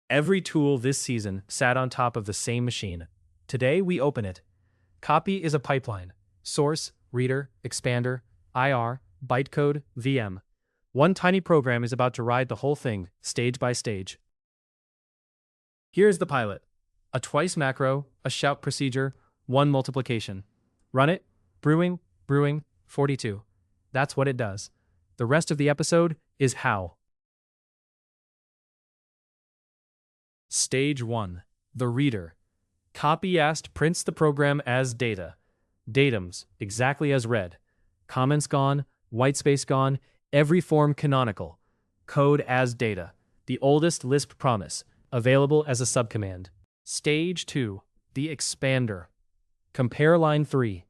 Every tool this season sat on top of the same machine. Today we open it. Kaappi is a pipeline. Source, reader, expander, IR, bytecode, VM. One tiny program is about to ride the whole thing, stage by stage. Here's the pilot. A twice macro, a shout procedure, one multiplication. Run it, brewing, 42. That's what it does. The rest of the episode is how. Stage 1. The reader. Copy-ast prints the program as data. Datums, exactly as read. Comments gone, whitespace gone, every form canonical. Code as data. The oldest Lisp promise, available as a subcommand. Stage 2. The expander. Compare line 3.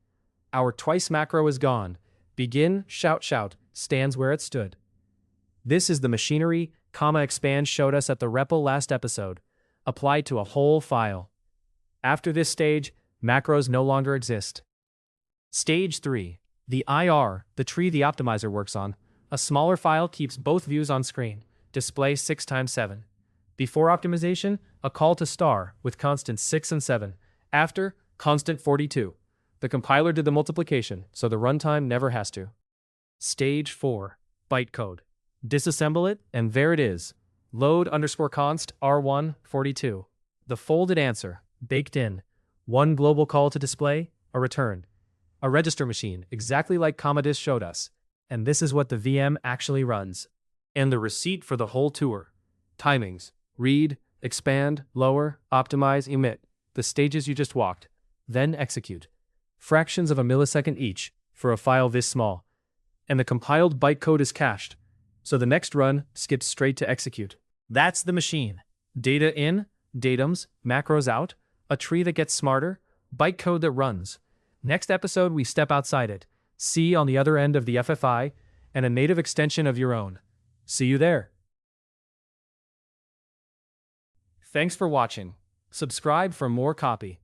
Our twice macro is gone. Begin, shout, stands where it stood. This is the machinery, expand showed us at the REPL last episode, applied to a whole file. After this stage, macros no longer exist. Stage 3. The IR, the tree the optimizer works on. A smaller file keeps both views on screen. Display 6x7. Before optimization, a call to star with constant 6 and 7. After, constant 42. The compiler did the multiplication, so the runtime never has to. Stage 4. Bytecode. Disassemble it, and there it is. Load_const R1 42. The folded answer, baked in. One global call to display, a return. A register machine, exactly like Commodus showed us. And this is what the VM actually runs. And the receipt for the whole tour. Timings. Read, expand, lower, optimize, emit. The stages you just walked. Then execute. Fractions of a millisecond each, for a file this small. And the compiled bytecode is cached. So the next run skips straight to execute. That's the machine. Data in, datums, macros out, a tree that gets smarter, bytecode that runs. Next episode we step outside it, see on the other end of the FFI, and a native extension of your own. See you there. Thanks for watching. Subscribe for more Kaappi.